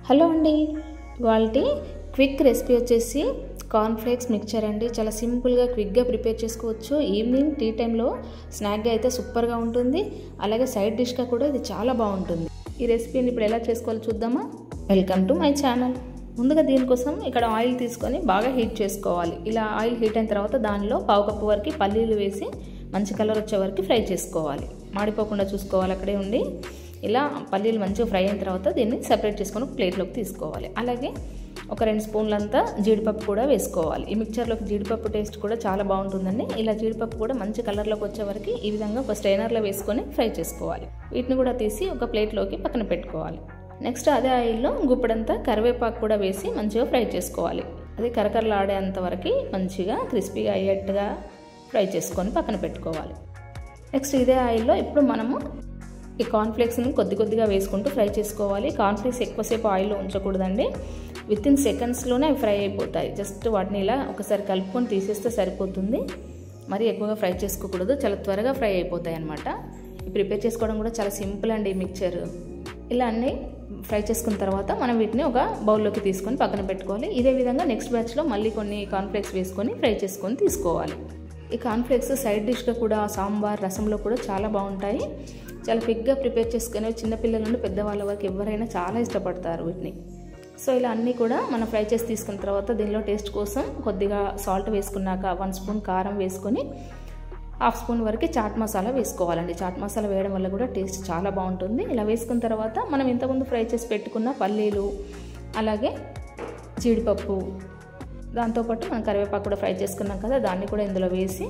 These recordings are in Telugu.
హలో అండి, ఇవాల్టి క్విక్ రెసిపీ వచ్చేసి కార్న్ ఫ్లేక్స్ మిక్చర్ అండి. చాలా సింపుల్గా క్విక్గా ప్రిపేర్ చేసుకోవచ్చు. ఈవినింగ్ టీ టైంలో స్నాక్గా అయితే సూపర్గా ఉంటుంది. అలాగే సైడ్ డిష్గా కూడా ఇది చాలా బాగుంటుంది. ఈ రెసిపీని ఇప్పుడు ఎలా చేసుకోవాలో చూద్దామా. Welcome to my channel. ముందుగా దీనికోసం ఇక్కడ ఆయిల్ తీసుకొని బాగా హీట్ చేసుకోవాలి. ఇలా ఆయిల్ హీట్ అయిన తర్వాత దానిలో 1/2 కప్పు వరకు పల్లీలు వేసి మంచి కలర్ వచ్చే వరకు ఫ్రై చేసుకోవాలి. మాడిపోకుండా చూసుకోవాలి అక్కడే ఉండి. ఇలా పల్లీలు మంచిగా ఫ్రై అయిన తర్వాత దీన్ని సెపరేట్ చేసుకొని ఒక ప్లేట్లోకి తీసుకోవాలి. అలాగే ఒక 2 స్పూన్లంతా జీడిపప్పు కూడా వేసుకోవాలి. ఈ మిక్చర్లోకి జీడిపప్పు టేస్ట్ కూడా చాలా బాగుంటుందండి. ఇలా జీడిపప్పు కూడా మంచి కలర్లోకి వచ్చే వరకు ఈ విధంగా ఒక స్ట్రైనర్లో వేసుకొని ఫ్రై చేసుకోవాలి. వీటిని కూడా తీసి ఒక ప్లేట్లోకి పక్కన పెట్టుకోవాలి. నెక్స్ట్ అదే ఆయిల్లో గుప్పడంతా కరివేపాకు కూడా వేసి మంచిగా ఫ్రై చేసుకోవాలి. అది కరకరలాడేంత వరకు మంచిగా క్రిస్పీగా అయ్యేట్టుగా ఫ్రై చేసుకొని పక్కన పెట్టుకోవాలి. నెక్స్ట్ ఇదే ఆయిల్లో ఇప్పుడు మనము ఈ కార్న్ఫ్లేక్స్ని కొద్దిగా వేసుకుంటూ ఫ్రై చేసుకోవాలి. కార్న్ఫ్లేక్స్ ఎక్కువసేపు ఆయిల్లో ఉంచకూడదండి. వితిన్ సెకండ్స్లోనే అవి ఫ్రై అయిపోతాయి. జస్ట్ వాటిని ఇలా ఒకసారి కలుపుకొని తీసేస్తే సరిపోతుంది. మరి ఎక్కువగా ఫ్రై చేసుకోకూడదు, చాలా త్వరగా ఫ్రై అయిపోతాయి అన్నమాట. ప్రిపేర్ చేసుకోవడం కూడా చాలా సింపుల్ అండి ఈ మిక్చర్. ఇలా అన్నీ ఫ్రై చేసుకున్న తర్వాత మనం వీటిని ఒక బౌల్లోకి తీసుకొని పక్కన పెట్టుకోవాలి. ఇదే విధంగా నెక్స్ట్ బ్యాచ్లో మళ్ళీ కొన్ని కార్న్ఫ్లేక్స్ వేసుకొని ఫ్రై చేసుకొని తీసుకోవాలి. ఈ కార్న్ఫ్లేక్స్ సైడ్ డిష్గా కూడా సాంబార్ రసంలో కూడా చాలా బాగుంటాయి. చాలా క్విక్గా ప్రిపేర్ చేసుకునే చిన్నపిల్లల నుండి పెద్దవాళ్ళ వరకు ఎవరైనా చాలా ఇష్టపడతారు వీటిని. సో ఇలా అన్నీ కూడా మనం ఫ్రై చేసి తీసుకున్న తర్వాత దీనిలో టేస్ట్ కోసం కొద్దిగా సాల్ట్ వేసుకున్నాక 1 స్పూన్ కారం వేసుకొని 1/2 స్పూన్ వరకు చాట్ మసాలా వేసుకోవాలండి. చాట్ మసాలా వేయడం వల్ల కూడా టేస్ట్ చాలా బాగుంటుంది. ఇలా వేసుకున్న తర్వాత మనం ఇంతకుముందు ఫ్రై చేసి పెట్టుకున్న పల్లీలు అలాగే జీడిపప్పు దాంతోపాటు మనం కరివేపాకు కూడా ఫ్రై చేసుకున్నాం కదా, దాన్ని కూడా ఇందులో వేసి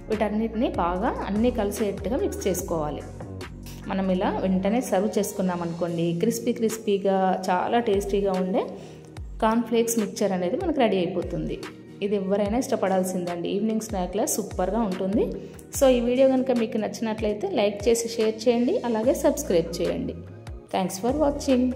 వీటన్నిటిని బాగా అన్నీ కలిసేట్టుగా మిక్స్ చేసుకోవాలి. మనం ఇలా వెంటనే సర్వ్ చేసుకున్నాం అనుకోండి, క్రిస్పీగా చాలా టేస్టీగా ఉండే కార్న్ఫ్లేక్స్ మిక్చర్ అనేది మనకు రెడీ అయిపోతుంది. ఇది ఎవరైనా ఇష్టపడాల్సిందండి. ఈవినింగ్ స్నాక్లా సూపర్గా ఉంటుంది. సో ఈ వీడియో కనుక మీకు నచ్చినట్లయితే లైక్ చేసి షేర్ చేయండి, అలాగే సబ్స్క్రైబ్ చేయండి. Thanks for watching.